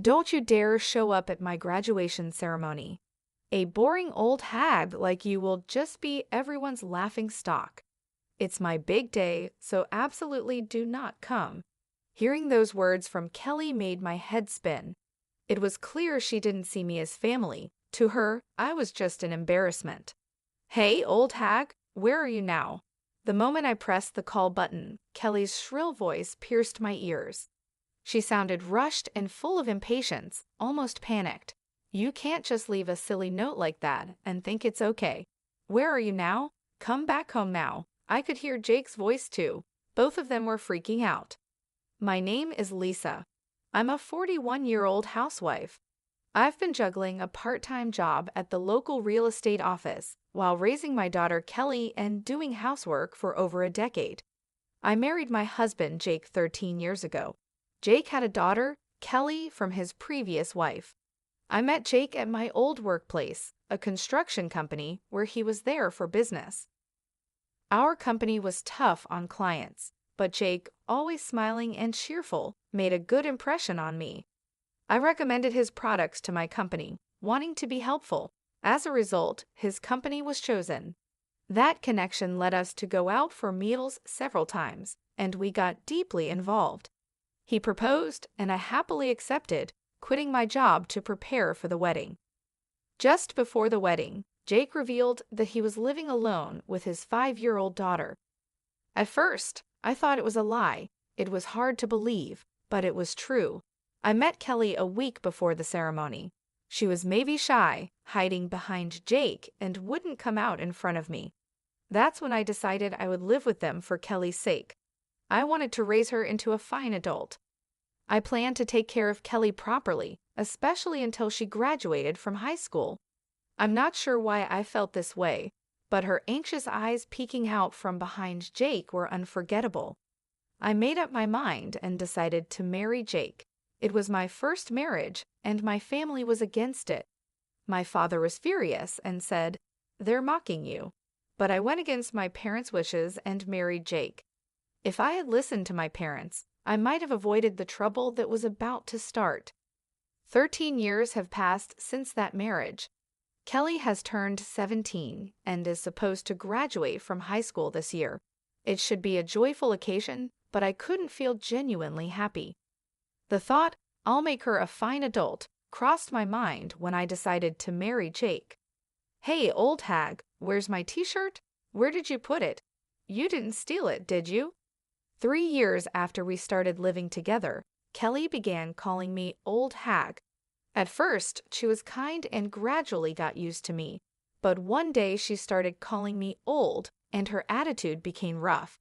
Don't you dare show up at my graduation ceremony. A boring old hag like you will just be everyone's laughing stock. It's my big day, so absolutely do not come." Hearing those words from Kelly made my head spin. It was clear she didn't see me as family. To her, I was just an embarrassment. "Hey, old hag, where are you now?" The moment I pressed the call button, Kelly's shrill voice pierced my ears. She sounded rushed and full of impatience, almost panicked. "You can't just leave a silly note like that and think it's okay. Where are you now? Come back home now." I could hear Jake's voice too. Both of them were freaking out. "My name is Lisa. I'm a 41-year-old housewife. I've been juggling a part-time job at the local real estate office while raising my daughter Kelly and doing housework for over a decade. I married my husband Jake 13 years ago. Jake had a daughter, Kelly, from his previous wife. I met Jake at my old workplace, a construction company where he was there for business. Our company was tough on clients, but Jake, always smiling and cheerful, made a good impression on me. I recommended his products to my company, wanting to be helpful. As a result, his company was chosen. That connection led us to go out for meals several times, and we got deeply involved. He proposed, and I happily accepted, quitting my job to prepare for the wedding. Just before the wedding, Jake revealed that he was living alone with his 5-year-old daughter. At first, I thought it was a lie. It was hard to believe, but it was true. I met Kelly a week before the ceremony. She was maybe shy, hiding behind Jake, and wouldn't come out in front of me. That's when I decided I would live with them for Kelly's sake. I wanted to raise her into a fine adult. I planned to take care of Kelly properly, especially until she graduated from high school. I'm not sure why I felt this way, but her anxious eyes peeking out from behind Jake were unforgettable. I made up my mind and decided to marry Jake. It was my first marriage, and my family was against it. My father was furious and said, "They're mocking you." But I went against my parents' wishes and married Jake. If I had listened to my parents, I might have avoided the trouble that was about to start. 13 years have passed since that marriage. Kelly has turned 17 and is supposed to graduate from high school this year. It should be a joyful occasion, but I couldn't feel genuinely happy. The thought, "I'll make her a fine adult," crossed my mind when I decided to marry Jake. "Hey, old hag, where's my t-shirt? Where did you put it? You didn't steal it, did you?" 3 years after we started living together, Kelly began calling me old hag. At first, she was kind and gradually got used to me, but one day she started calling me old and her attitude became rough.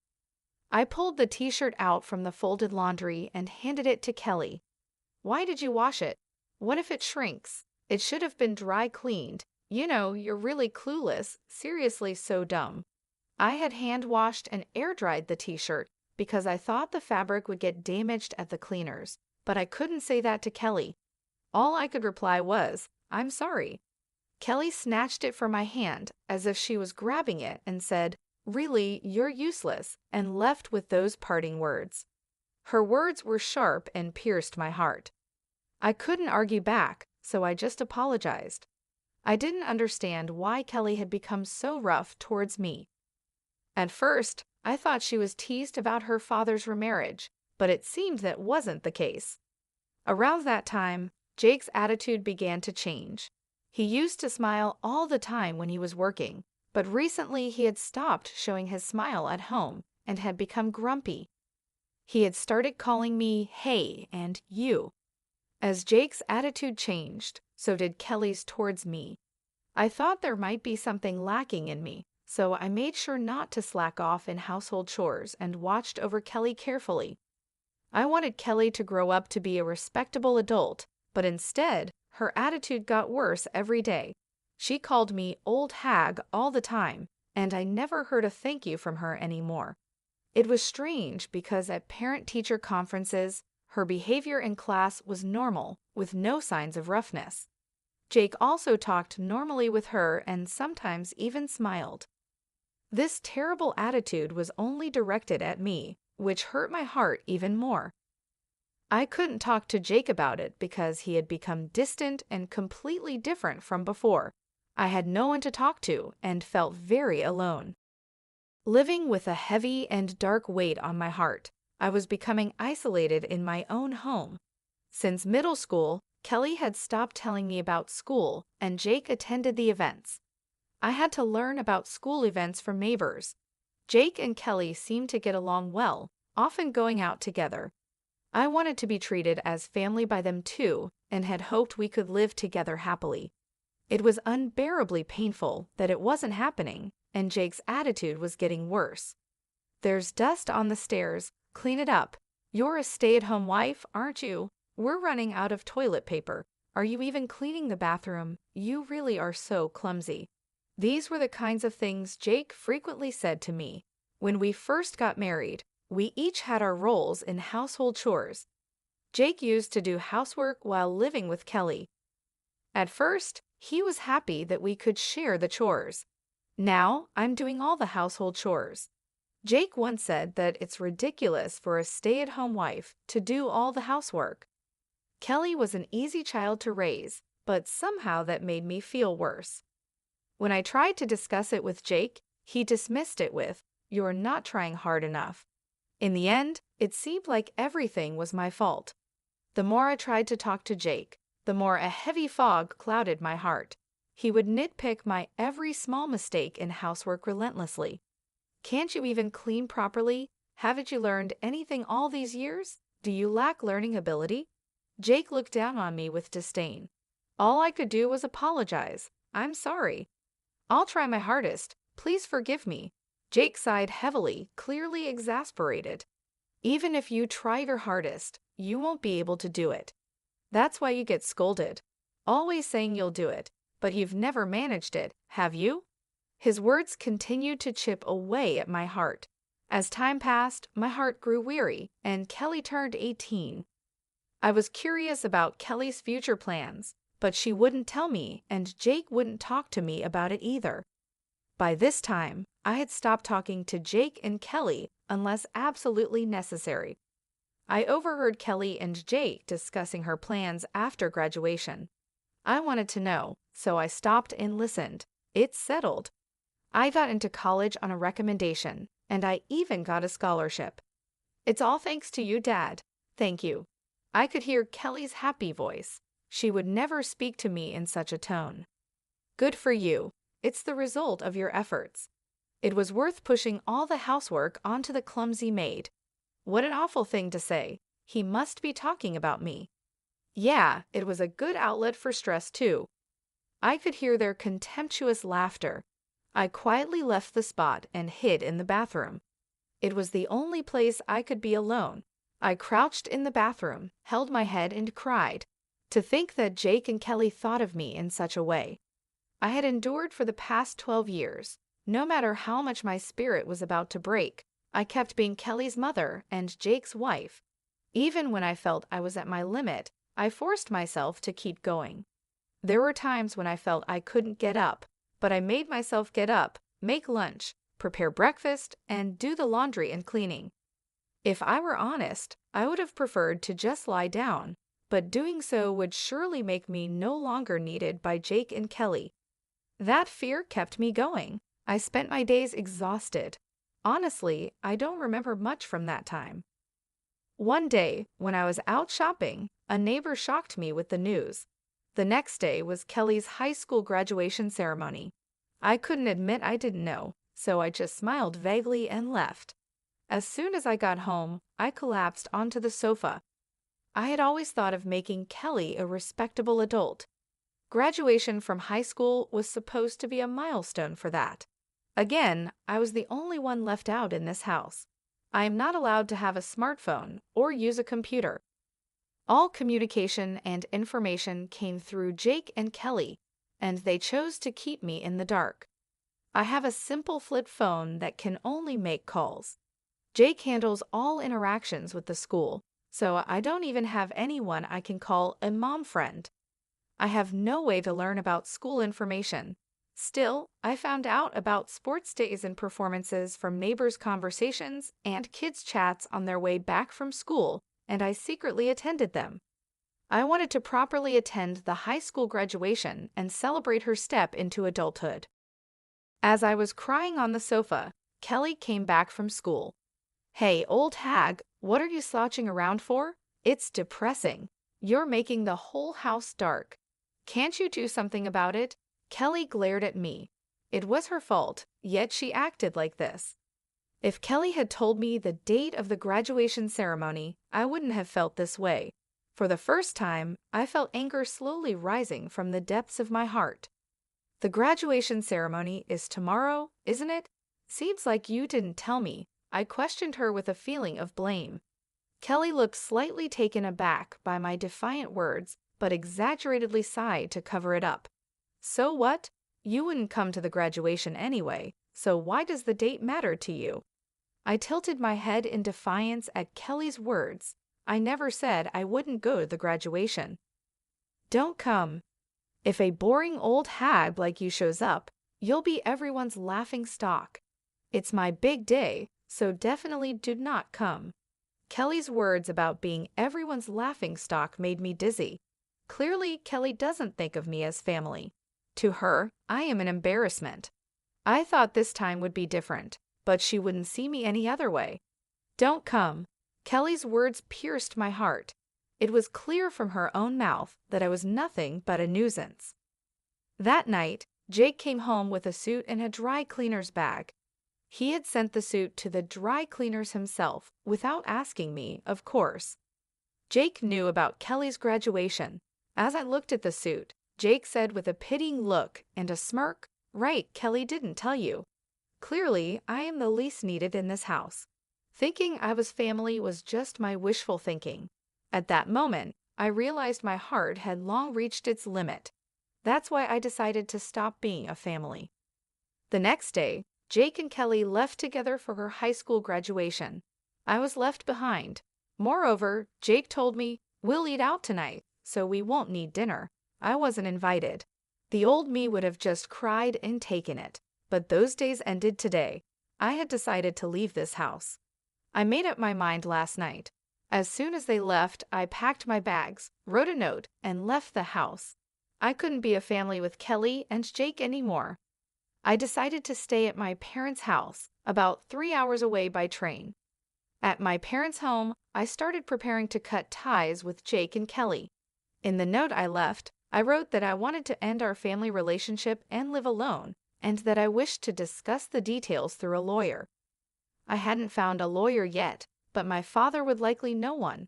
I pulled the t-shirt out from the folded laundry and handed it to Kelly. "Why did you wash it? What if it shrinks? It should have been dry cleaned. You know, you're really clueless, seriously so dumb." I had hand washed and air dried the t-shirt because I thought the fabric would get damaged at the cleaners, but I couldn't say that to Kelly. All I could reply was, "I'm sorry." Kelly snatched it from my hand as if she was grabbing it and said, "Really, you're useless," and left with those parting words. Her words were sharp and pierced my heart. I couldn't argue back, so I just apologized. I didn't understand why Kelly had become so rough towards me. At first, I thought she was teased about her father's remarriage, but it seemed that wasn't the case. Around that time, Jake's attitude began to change. He used to smile all the time when he was working, but recently he had stopped showing his smile at home and had become grumpy. He had started calling me "hey" and "you." As Jake's attitude changed, so did Kelly's towards me. I thought there might be something lacking in me, so I made sure not to slack off in household chores and watched over Kelly carefully. I wanted Kelly to grow up to be a respectable adult, but instead, her attitude got worse every day. She called me old hag all the time, and I never heard a thank you from her anymore. It was strange because at parent-teacher conferences, her behavior in class was normal, with no signs of roughness. Jake also talked normally with her and sometimes even smiled. This terrible attitude was only directed at me, which hurt my heart even more. I couldn't talk to Jake about it because he had become distant and completely different from before. I had no one to talk to and felt very alone. Living with a heavy and dark weight on my heart, I was becoming isolated in my own home. Since middle school, Kelly had stopped telling me about school and Jake attended the events. I had to learn about school events from neighbors. Jake and Kelly seemed to get along well, often going out together. I wanted to be treated as family by them too and had hoped we could live together happily. It was unbearably painful that it wasn't happening, and Jake's attitude was getting worse. "There's dust on the stairs. Clean it up. You're a stay-at-home wife, aren't you? We're running out of toilet paper. Are you even cleaning the bathroom? You really are so clumsy." These were the kinds of things Jake frequently said to me. When we first got married, we each had our roles in household chores. Jake used to do housework while living with Kelly. At first, he was happy that we could share the chores. Now, I'm doing all the household chores. Jake once said that it's ridiculous for a stay-at-home wife to do all the housework. Kelly was an easy child to raise, but somehow that made me feel worse. When I tried to discuss it with Jake, he dismissed it with, "You're not trying hard enough." In the end, it seemed like everything was my fault. The more I tried to talk to Jake, the more a heavy fog clouded my heart. He would nitpick my every small mistake in housework relentlessly. "Can't you even clean properly? Haven't you learned anything all these years? Do you lack learning ability?" Jake looked down on me with disdain. All I could do was apologize. "I'm sorry. I'll try my hardest. Please forgive me." Jake sighed heavily, clearly exasperated. "Even if you try your hardest, you won't be able to do it. That's why you get scolded. Always saying you'll do it, but you've never managed it, have you?" His words continued to chip away at my heart. As time passed, my heart grew weary, and Kelly turned 18. I was curious about Kelly's future plans, but she wouldn't tell me, and Jake wouldn't talk to me about it either. By this time, I had stopped talking to Jake and Kelly unless absolutely necessary. I overheard Kelly and Jake discussing her plans after graduation. I wanted to know, so I stopped and listened. It's settled. I got into college on a recommendation, and I even got a scholarship. "It's all thanks to you, Dad. Thank you." I could hear Kelly's happy voice. She would never speak to me in such a tone. "Good for you. It's the result of your efforts." It was worth pushing all the housework onto the clumsy maid. What an awful thing to say. He must be talking about me. Yeah, it was a good outlet for stress too. I could hear their contemptuous laughter. I quietly left the spot and hid in the bathroom. It was the only place I could be alone. I crouched in the bathroom, held my head and cried. To think that Jake and Kelly thought of me in such a way. I had endured for the past 12 years. No matter how much my spirit was about to break, I kept being Kelly's mother and Jake's wife. Even when I felt I was at my limit, I forced myself to keep going. There were times when I felt I couldn't get up, but I made myself get up, make lunch, prepare breakfast, and do the laundry and cleaning. If I were honest, I would have preferred to just lie down, but doing so would surely make me no longer needed by Jake and Kelly. That fear kept me going. I spent my days exhausted. Honestly, I don't remember much from that time. One day, when I was out shopping, a neighbor shocked me with the news. The next day was Kelly's high school graduation ceremony. I couldn't admit I didn't know, so I just smiled vaguely and left. As soon as I got home, I collapsed onto the sofa. I had always thought of making Kelly a respectable adult. Graduation from high school was supposed to be a milestone for that. Again, I was the only one left out in this house. I am not allowed to have a smartphone or use a computer. All communication and information came through Jake and Kelly, and they chose to keep me in the dark. I have a simple flip phone that can only make calls. Jake handles all interactions with the school, so I don't even have anyone I can call a mom friend. I have no way to learn about school information. Still, I found out about sports days and performances from neighbors' conversations and kids' chats on their way back from school, and I secretly attended them. I wanted to properly attend the high school graduation and celebrate her step into adulthood. As I was crying on the sofa, Kelly came back from school. "Hey, old hag, what are you slouching around for? It's depressing. You're making the whole house dark. Can't you do something about it?" Kelly glared at me. It was her fault, yet she acted like this. If Kelly had told me the date of the graduation ceremony, I wouldn't have felt this way. For the first time, I felt anger slowly rising from the depths of my heart. "The graduation ceremony is tomorrow, isn't it? Seems like you didn't tell me." I questioned her with a feeling of blame. Kelly looked slightly taken aback by my defiant words, but exaggeratedly sighed to cover it up. "So what? You wouldn't come to the graduation anyway, so why does the date matter to you?" I tilted my head in defiance at Kelly's words. I never said I wouldn't go to the graduation. "Don't come. If a boring old hag like you shows up, you'll be everyone's laughing stock. It's my big day, so definitely do not come." Kelly's words about being everyone's laughing stock made me dizzy. Clearly, Kelly doesn't think of me as family. To her, I am an embarrassment. I thought this time would be different, but she wouldn't see me any other way. "Don't come." Kelly's words pierced my heart. It was clear from her own mouth that I was nothing but a nuisance. That night, Jake came home with a suit and a dry cleaner's bag. He had sent the suit to the dry cleaners himself, without asking me, of course. Jake knew about Kelly's graduation. As I looked at the suit, Jake said with a pitying look and a smirk, "Right, Kelly didn't tell you. Clearly, I am the least needed in this house." Thinking I was family was just my wishful thinking. At that moment, I realized my heart had long reached its limit. That's why I decided to stop being a family. The next day, Jake and Kelly left together for her high school graduation. I was left behind. Moreover, Jake told me, "We'll eat out tonight, so we won't need dinner." I wasn't invited. The old me would have just cried and taken it. But those days ended today. I had decided to leave this house. I made up my mind last night. As soon as they left, I packed my bags, wrote a note, and left the house. I couldn't be a family with Kelly and Jake anymore. I decided to stay at my parents' house, about 3 hours away by train. At my parents' home, I started preparing to cut ties with Jake and Kelly. In the note I left, I wrote that I wanted to end our family relationship and live alone, and that I wished to discuss the details through a lawyer. I hadn't found a lawyer yet, but my father would likely know one.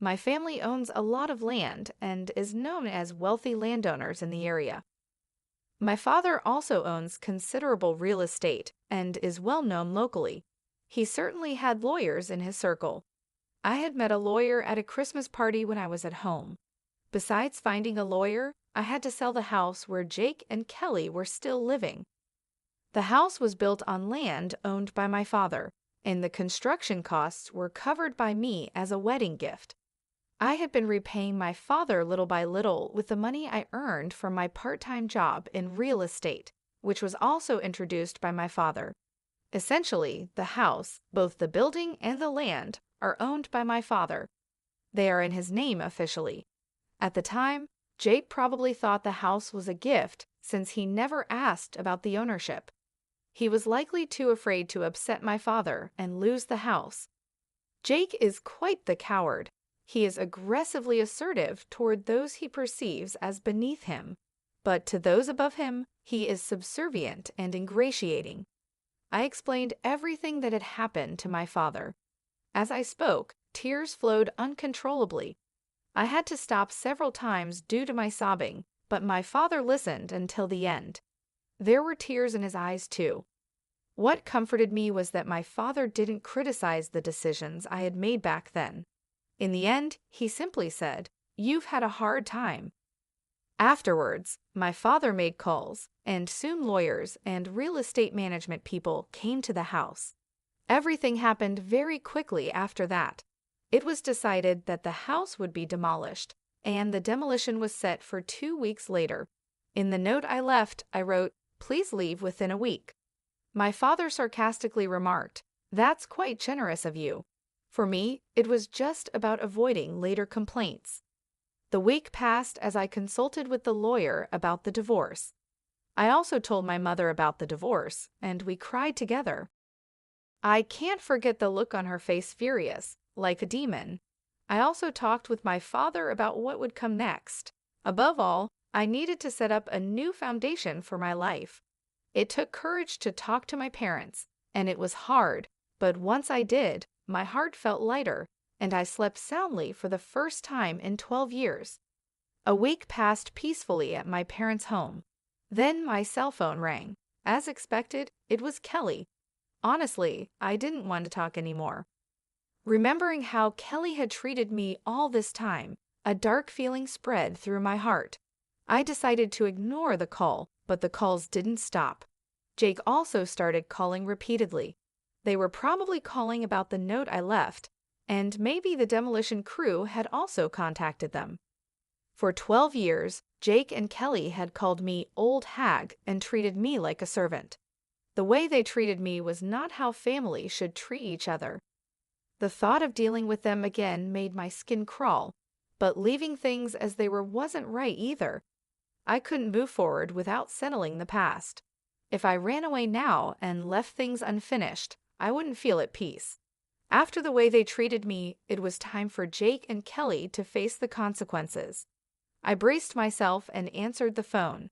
My family owns a lot of land and is known as wealthy landowners in the area. My father also owns considerable real estate and is well known locally. He certainly had lawyers in his circle. I had met a lawyer at a Christmas party when I was at home. Besides finding a lawyer, I had to sell the house where Jake and Kelly were still living. The house was built on land owned by my father, and the construction costs were covered by me as a wedding gift. I had been repaying my father little by little with the money I earned from my part-time job in real estate, which was also introduced by my father. Essentially, the house, both the building and the land, are owned by my father. They are in his name officially. At the time, Jake probably thought the house was a gift since he never asked about the ownership. He was likely too afraid to upset my father and lose the house. Jake is quite the coward. He is aggressively assertive toward those he perceives as beneath him, but to those above him, he is subservient and ingratiating. I explained everything that had happened to my father. As I spoke, tears flowed uncontrollably. I had to stop several times due to my sobbing, but my father listened until the end. There were tears in his eyes too. What comforted me was that my father didn't criticize the decisions I had made back then. In the end, he simply said, "You've had a hard time." Afterwards, my father made calls, and soon lawyers and real estate management people came to the house. Everything happened very quickly after that. It was decided that the house would be demolished, and the demolition was set for 2 weeks later. In the note I left, I wrote, "Please leave within a week." My father sarcastically remarked, "That's quite generous of you." For me, it was just about avoiding later complaints. The week passed as I consulted with the lawyer about the divorce. I also told my mother about the divorce, and we cried together. I can't forget the look on her face, furious, like a demon. I also talked with my father about what would come next. Above all, I needed to set up a new foundation for my life. It took courage to talk to my parents, and it was hard, but once I did, my heart felt lighter, and I slept soundly for the first time in 12 years. A week passed peacefully at my parents' home. Then my cell phone rang. As expected, it was Kelly. Honestly, I didn't want to talk anymore. Remembering how Kelly had treated me all this time, a dark feeling spread through my heart. I decided to ignore the call, but the calls didn't stop. Jake also started calling repeatedly. They were probably calling about the note I left, and maybe the demolition crew had also contacted them. For 12 years, Jake and Kelly had called me old hag and treated me like a servant. The way they treated me was not how family should treat each other. The thought of dealing with them again made my skin crawl, but leaving things as they were wasn't right either. I couldn't move forward without settling the past. If I ran away now and left things unfinished, I wouldn't feel at peace. After the way they treated me, it was time for Jake and Kelly to face the consequences. I braced myself and answered the phone.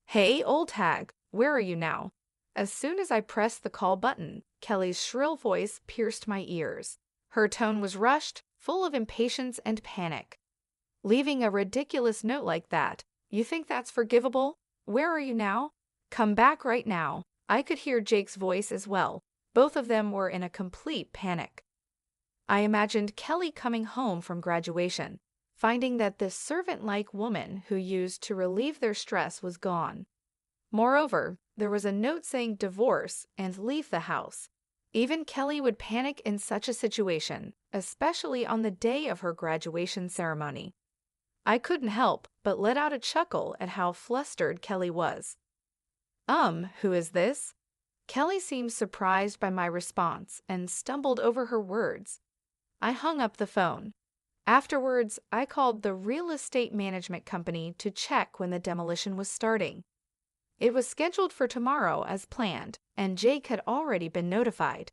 "Hey, old hag, where are you now?" As soon as I pressed the call button, Kelly's shrill voice pierced my ears. Her tone was rushed, full of impatience and panic. "Leaving a ridiculous note like that, you think that's forgivable? Where are you now? Come back right now." I could hear Jake's voice as well. Both of them were in a complete panic. I imagined Kelly coming home from graduation, finding that this servant-like woman who used to relieve their stress was gone. Moreover, there was a note saying divorce and leave the house. Even Kelly would panic in such a situation, especially on the day of her graduation ceremony. I couldn't help but let out a chuckle at how flustered Kelly was. Who is this?" Kelly seemed surprised by my response and stumbled over her words. I hung up the phone. Afterwards, I called the real estate management company to check when the demolition was starting. It was scheduled for tomorrow as planned, and Jake had already been notified.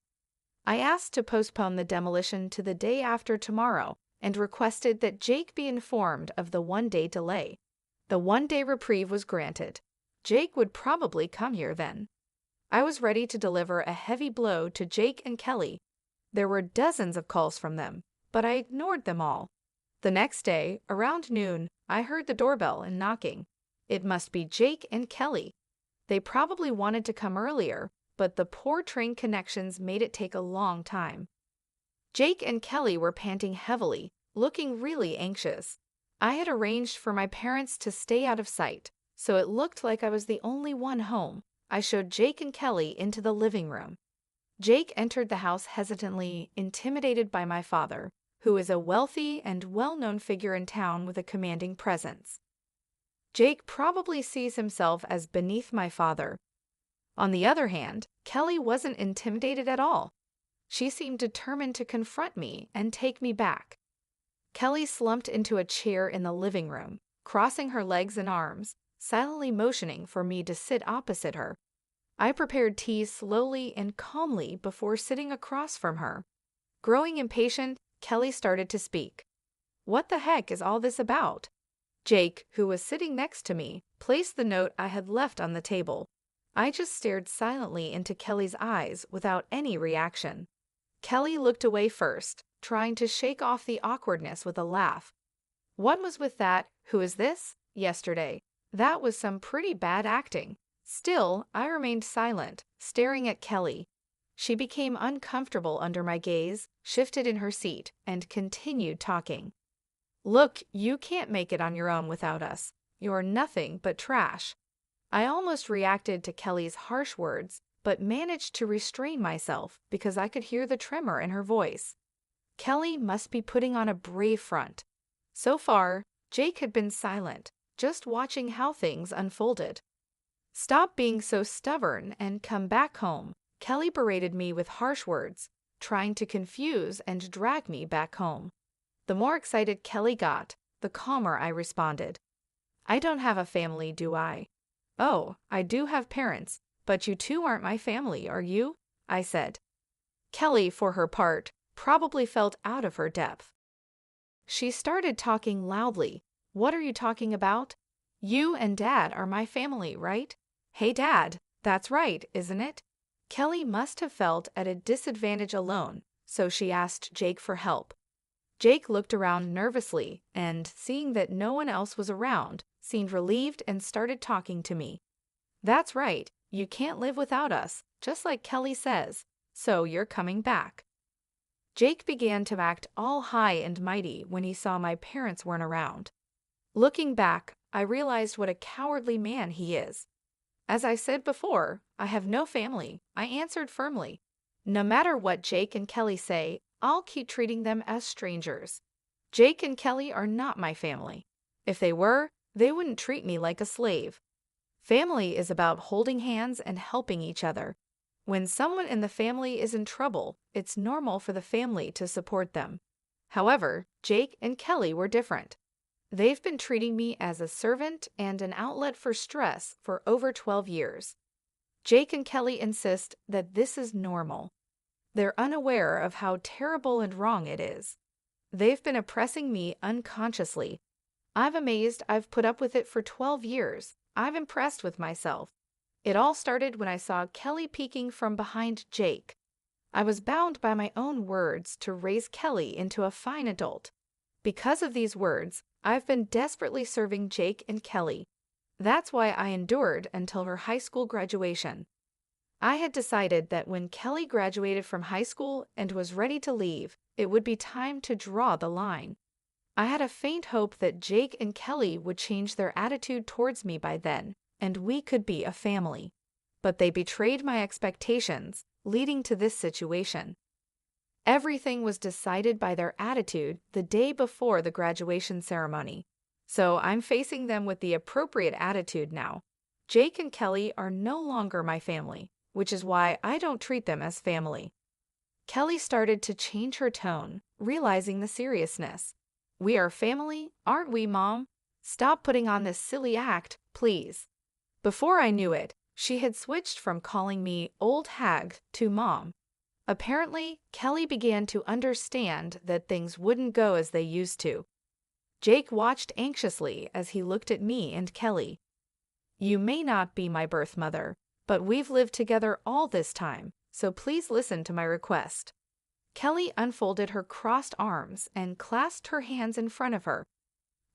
I asked to postpone the demolition to the day after tomorrow and requested that Jake be informed of the one-day delay. The one-day reprieve was granted. Jake would probably come here then. I was ready to deliver a heavy blow to Jake and Kelly. There were dozens of calls from them, but I ignored them all. The next day, around noon, I heard the doorbell and knocking. It must be Jake and Kelly. They probably wanted to come earlier, but the poor train connections made it take a long time. Jake and Kelly were panting heavily, looking really anxious. I had arranged for my parents to stay out of sight, so it looked like I was the only one home. I showed Jake and Kelly into the living room. Jake entered the house hesitantly, intimidated by my father, who is a wealthy and well-known figure in town with a commanding presence. Jake probably sees himself as beneath my father. On the other hand, Kelly wasn't intimidated at all. She seemed determined to confront me and take me back. Kelly slumped into a chair in the living room, crossing her legs and arms, silently motioning for me to sit opposite her. I prepared tea slowly and calmly before sitting across from her. Growing impatient, Kelly started to speak. "What the heck is all this about?" Jake, who was sitting next to me, placed the note I had left on the table. I just stared silently into Kelly's eyes without any reaction. Kelly looked away first, trying to shake off the awkwardness with a laugh. "What was with that 'who is this' yesterday? That was some pretty bad acting." Still, I remained silent, staring at Kelly. She became uncomfortable under my gaze, shifted in her seat, and continued talking. "Look, you can't make it on your own without us. You're nothing but trash." I almost reacted to Kelly's harsh words, but managed to restrain myself because I could hear the tremor in her voice. Kelly must be putting on a brave front. So far, Jake had been silent, just watching how things unfolded. "Stop being so stubborn and come back home," Kelly berated me with harsh words, trying to confuse and drag me back home. The more excited Kelly got, the calmer I responded. I don't have a family, do I? Oh, I do have parents, but you two aren't my family, are you? I said. Kelly, for her part, probably felt out of her depth. She started talking loudly. What are you talking about? You and Dad are my family, right? Hey, Dad, that's right, isn't it? Kelly must have felt at a disadvantage alone, so she asked Jake for help. Jake looked around nervously and, seeing that no one else was around, seemed relieved and started talking to me. That's right, you can't live without us, just like Kelly says, so you're coming back. Jake began to act all high and mighty when he saw my parents weren't around. Looking back, I realized what a cowardly man he is. As I said before, I have no family, I answered firmly. No matter what Jake and Kelly say, I'll keep treating them as strangers. Jake and Kelly are not my family. If they were, they wouldn't treat me like a slave. Family is about holding hands and helping each other. When someone in the family is in trouble, it's normal for the family to support them. However, Jake and Kelly were different. They've been treating me as a servant and an outlet for stress for over 12 years. Jake and Kelly insist that this is normal. They're unaware of how terrible and wrong it is. They've been oppressing me unconsciously. I'm amazed I've put up with it for 12 years. I'm impressed with myself. It all started when I saw Kelly peeking from behind Jake. I was bound by my own words to raise Kelly into a fine adult. Because of these words, I've been desperately serving Jake and Kelly. That's why I endured until her high school graduation. I had decided that when Kelly graduated from high school and was ready to leave, it would be time to draw the line. I had a faint hope that Jake and Kelly would change their attitude towards me by then, and we could be a family. But they betrayed my expectations, leading to this situation. Everything was decided by their attitude the day before the graduation ceremony. So I'm facing them with the appropriate attitude now. Jake and Kelly are no longer my family, which is why I don't treat them as family. Kelly started to change her tone, realizing the seriousness. We are family, aren't we, Mom? Stop putting on this silly act, please. Before I knew it, she had switched from calling me old hag to Mom. Apparently, Kelly began to understand that things wouldn't go as they used to. Jake watched anxiously as he looked at me and Kelly. You may not be my birth mother, but we've lived together all this time, so please listen to my request. Kelly unfolded her crossed arms and clasped her hands in front of her.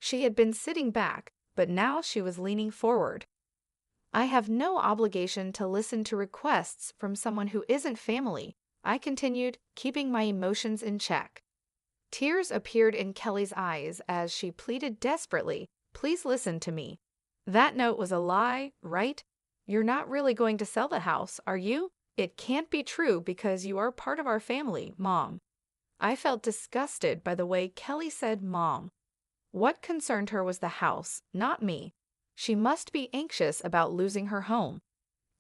She had been sitting back, but now she was leaning forward. I have no obligation to listen to requests from someone who isn't family, I continued, keeping my emotions in check. Tears appeared in Kelly's eyes as she pleaded desperately, please listen to me. That note was a lie, right? You're not really going to sell the house, are you? It can't be true because you are part of our family, Mom. I felt disgusted by the way Kelly said Mom. What concerned her was the house, not me. She must be anxious about losing her home.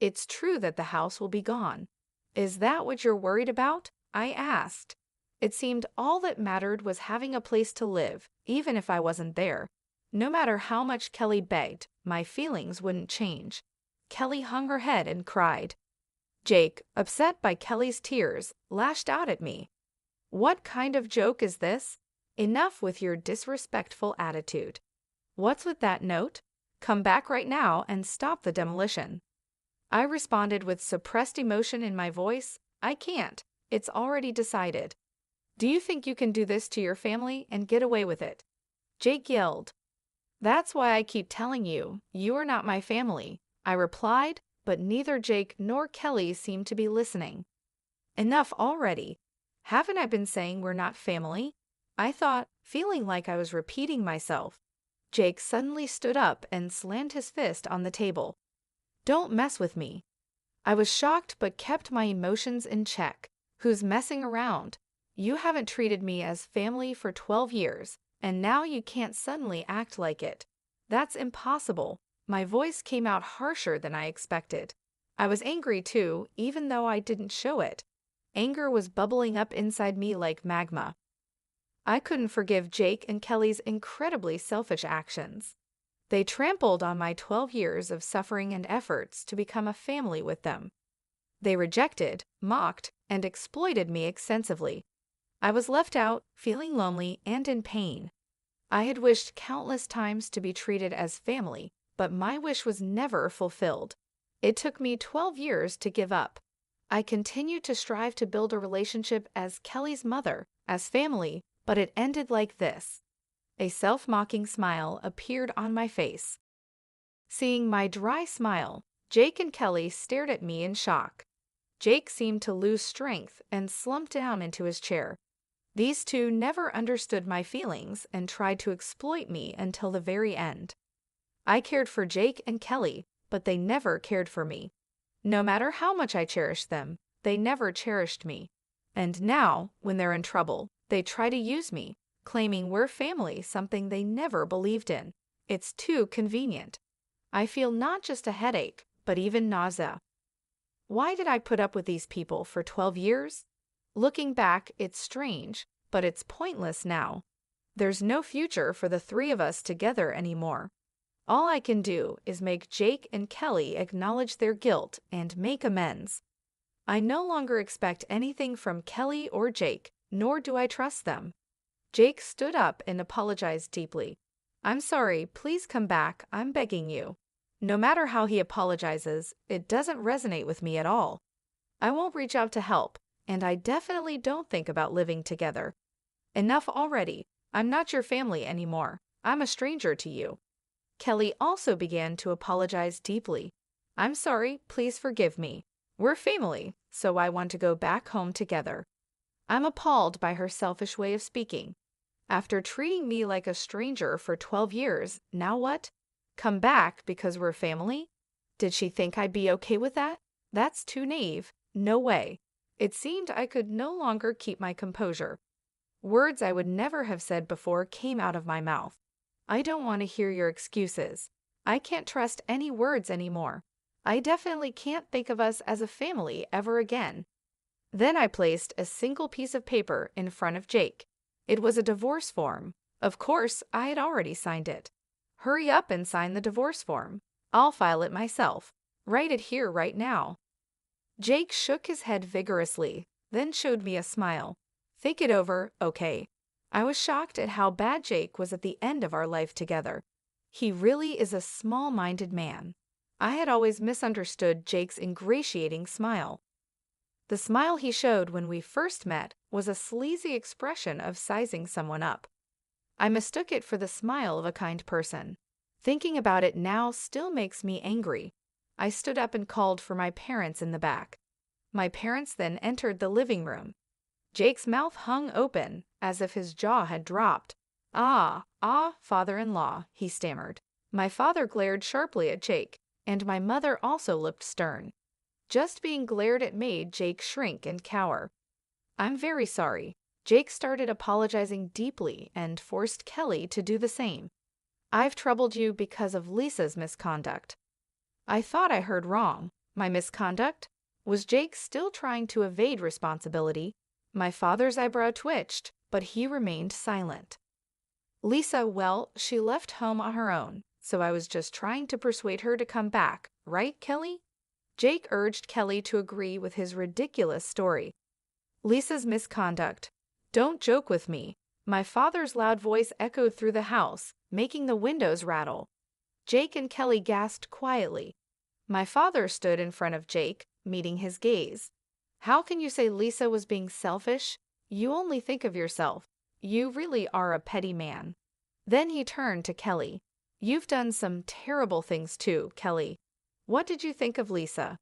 It's true that the house will be gone. Is that what you're worried about? I asked. It seemed all that mattered was having a place to live, even if I wasn't there. No matter how much Kelly begged, my feelings wouldn't change. Kelly hung her head and cried. Jake, upset by Kelly's tears, lashed out at me. What kind of joke is this? Enough with your disrespectful attitude. What's with that note? Come back right now and stop the demolition. I responded with suppressed emotion in my voice. I can't. It's already decided. Do you think you can do this to your family and get away with it? Jake yelled. That's why I keep telling you, you are not my family, I replied, but neither Jake nor Kelly seemed to be listening. Enough already. Haven't I been saying we're not family? I thought, feeling like I was repeating myself. Jake suddenly stood up and slammed his fist on the table. Don't mess with me. I was shocked but kept my emotions in check. Who's messing around? You haven't treated me as family for 12 years, and now you can't suddenly act like it. That's impossible. My voice came out harsher than I expected. I was angry too, even though I didn't show it. Anger was bubbling up inside me like magma. I couldn't forgive Jake and Kelly's incredibly selfish actions. They trampled on my 12 years of suffering and efforts to become a family with them. They rejected, mocked, and exploited me extensively. I was left out, feeling lonely and in pain. I had wished countless times to be treated as family, but my wish was never fulfilled. It took me 12 years to give up. I continued to strive to build a relationship as Kelly's mother, as family, but it ended like this. A self-mocking smile appeared on my face. Seeing my dry smile, Jake and Kelly stared at me in shock. Jake seemed to lose strength and slumped down into his chair. These two never understood my feelings and tried to exploit me until the very end. I cared for Jake and Kelly, but they never cared for me. No matter how much I cherished them, they never cherished me. And now, when they're in trouble, they try to use me, claiming we're family, something they never believed in. It's too convenient. I feel not just a headache, but even nausea. Why did I put up with these people for 12 years? Looking back, it's strange, but it's pointless now. There's no future for the three of us together anymore. All I can do is make Jake and Kelly acknowledge their guilt and make amends. I no longer expect anything from Kelly or Jake, nor do I trust them. Jake stood up and apologized deeply. I'm sorry, please come back, I'm begging you. No matter how he apologizes, it doesn't resonate with me at all. I won't reach out to help, and I definitely don't think about living together. Enough already. I'm not your family anymore. I'm a stranger to you. Kelly also began to apologize deeply. I'm sorry, please forgive me. We're family, so I want to go back home together. I'm appalled by her selfish way of speaking. After treating me like a stranger for 12 years, now what? Come back because we're family? Did she think I'd be okay with that? That's too naive. No way. It seemed I could no longer keep my composure. Words I would never have said before came out of my mouth. I don't want to hear your excuses. I can't trust any words anymore. I definitely can't think of us as a family ever again. Then I placed a single piece of paper in front of Jake. It was a divorce form. Of course, I had already signed it. Hurry up and sign the divorce form. I'll file it myself. Write it here right now. Jake shook his head vigorously, then showed me a smile. Think it over, okay. I was shocked at how bad Jake was at the end of our life together. He really is a small-minded man. I had always misunderstood Jake's ingratiating smile. The smile he showed when we first met was a sleazy expression of sizing someone up. I mistook it for the smile of a kind person. Thinking about it now still makes me angry. I stood up and called for my parents in the back. My parents then entered the living room. Jake's mouth hung open, as if his jaw had dropped. Father-in-law, he stammered. My father glared sharply at Jake, and my mother also looked stern. Just being glared at made Jake shrink and cower. I'm very sorry. Jake started apologizing deeply and forced Kelly to do the same. I've troubled you because of Lisa's misconduct. I thought I heard wrong. My misconduct? Was Jake still trying to evade responsibility? My father's eyebrow twitched, but he remained silent. Lisa, well, she left home on her own, so I was just trying to persuade her to come back, right, Kelly? Jake urged Kelly to agree with his ridiculous story. Lisa's misconduct. Don't joke with me. My father's loud voice echoed through the house, making the windows rattle. Jake and Kelly gasped quietly. My father stood in front of Jake, meeting his gaze. How can you say Lisa was being selfish? You only think of yourself. You really are a petty man. Then he turned to Kelly. You've done some terrible things too, Kelly. What did you think of Lisa?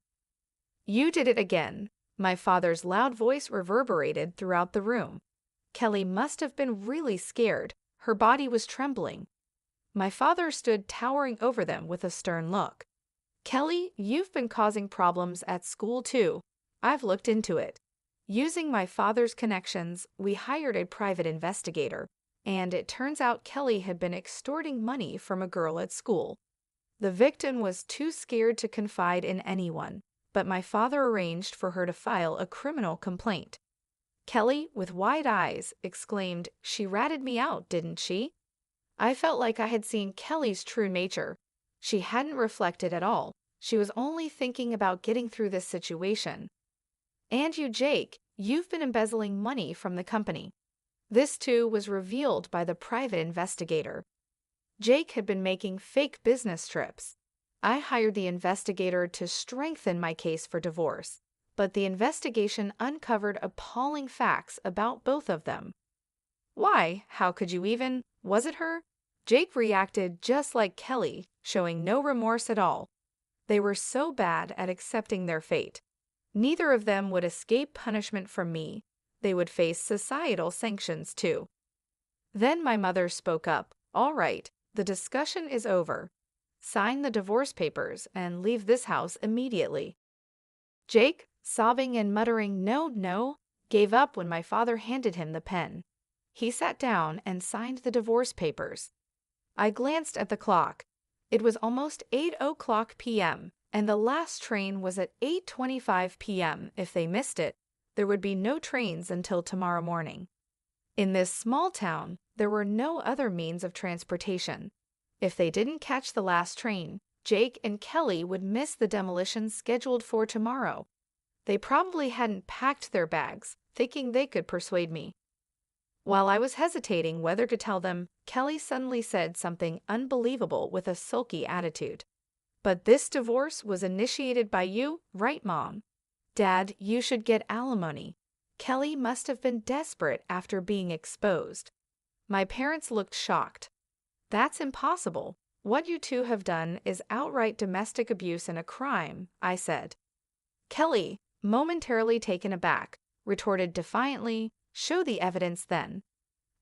You did it again. My father's loud voice reverberated throughout the room. Kelly must have been really scared. Her body was trembling. My father stood towering over them with a stern look. Kelly, you've been causing problems at school too. I've looked into it. Using my father's connections, we hired a private investigator, and it turns out Kelly had been extorting money from a girl at school. The victim was too scared to confide in anyone, but my father arranged for her to file a criminal complaint. Kelly, with wide eyes, exclaimed, "She ratted me out, didn't she?" I felt like I had seen Kelly's true nature. She hadn't reflected at all. She was only thinking about getting through this situation. "And you, Jake, you've been embezzling money from the company." This too was revealed by the private investigator. Jake had been making fake business trips. I hired the investigator to strengthen my case for divorce, but the investigation uncovered appalling facts about both of them. "Why, how could you even? Was it her?" Jake reacted just like Kelly, showing no remorse at all. They were so bad at accepting their fate. Neither of them would escape punishment from me. They would face societal sanctions too. Then my mother spoke up. "All right, the discussion is over. Sign the divorce papers and leave this house immediately." Jake, sobbing and muttering "no, no," gave up when my father handed him the pen. He sat down and signed the divorce papers. I glanced at the clock. It was almost 8:00 p.m., and the last train was at 8:25 p.m. If they missed it, there would be no trains until tomorrow morning. In this small town, there were no other means of transportation. If they didn't catch the last train, Jake and Kelly would miss the demolition scheduled for tomorrow. They probably hadn't packed their bags, thinking they could persuade me. While I was hesitating whether to tell them, Kelly suddenly said something unbelievable with a sulky attitude. "But this divorce was initiated by you, right, Mom? Dad, you should get alimony." Kelly must have been desperate after being exposed. My parents looked shocked. "That's impossible. What you two have done is outright domestic abuse and a crime," I said. Kelly, momentarily taken aback, retorted defiantly, "Show the evidence then."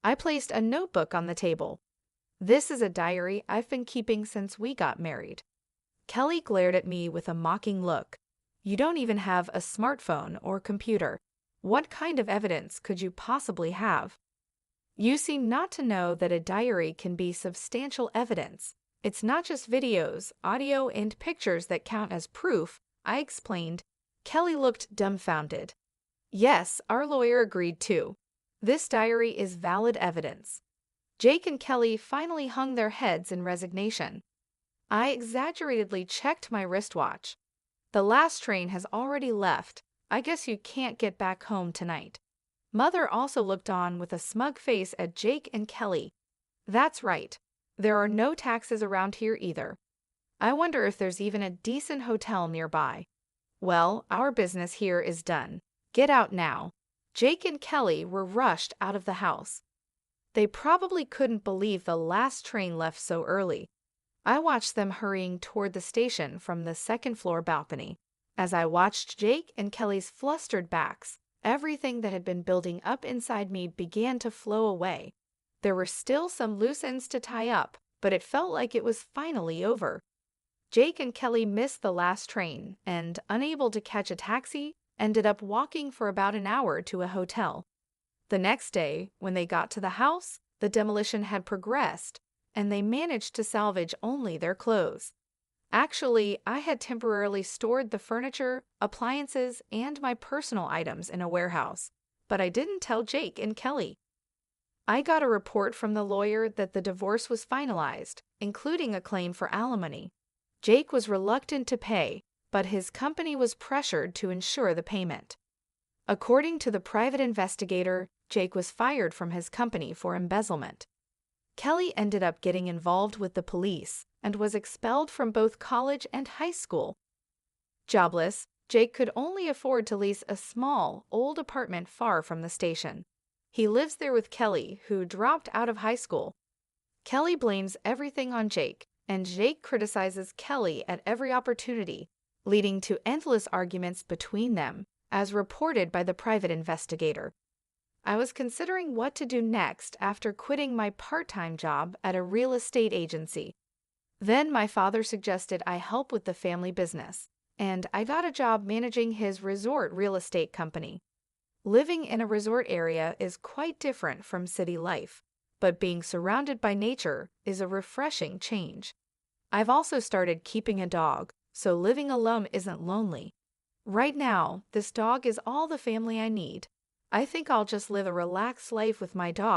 I placed a notebook on the table. "This is a diary I've been keeping since we got married." Kelly glared at me with a mocking look. "You don't even have a smartphone or computer. What kind of evidence could you possibly have?" "You seem not to know that a diary can be substantial evidence. It's not just videos, audio, and pictures that count as proof," I explained. Kelly looked dumbfounded. Yes, our lawyer agreed too. This diary is valid evidence. Jake and Kelly finally hung their heads in resignation. I exaggeratedly checked my wristwatch. "The last train has already left. I guess you can't get back home tonight." Mother also looked on with a smug face at Jake and Kelly. "That's right. There are no taxis around here either. I wonder if there's even a decent hotel nearby. Well, our business here is done. Get out now." Jake and Kelly were rushed out of the house. They probably couldn't believe the last train left so early. I watched them hurrying toward the station from the second-floor balcony. As I watched Jake and Kelly's flustered backs, everything that had been building up inside me began to flow away. There were still some loose ends to tie up, but it felt like it was finally over. Jake and Kelly missed the last train and, unable to catch a taxi, ended up walking for about an hour to a hotel. The next day, when they got to the house, the demolition had progressed, and they managed to salvage only their clothes. Actually, I had temporarily stored the furniture, appliances, and my personal items in a warehouse, but I didn't tell Jake and Kelly. I got a report from the lawyer that the divorce was finalized, including a claim for alimony. Jake was reluctant to pay, but his company was pressured to ensure the payment. According to the private investigator, Jake was fired from his company for embezzlement. Kelly ended up getting involved with the police and was expelled from both college and high school. Jobless, Jake could only afford to lease a small, old apartment far from the station. He lives there with Kelly, who dropped out of high school. Kelly blames everything on Jake, and Jake criticizes Kelly at every opportunity, leading to endless arguments between them, as reported by the private investigator. I was considering what to do next after quitting my part-time job at a real estate agency. Then my father suggested I help with the family business, and I got a job managing his resort real estate company. Living in a resort area is quite different from city life, but being surrounded by nature is a refreshing change. I've also started keeping a dog, so living alone isn't lonely. Right now, this dog is all the family I need. I think I'll just live a relaxed life with my dog.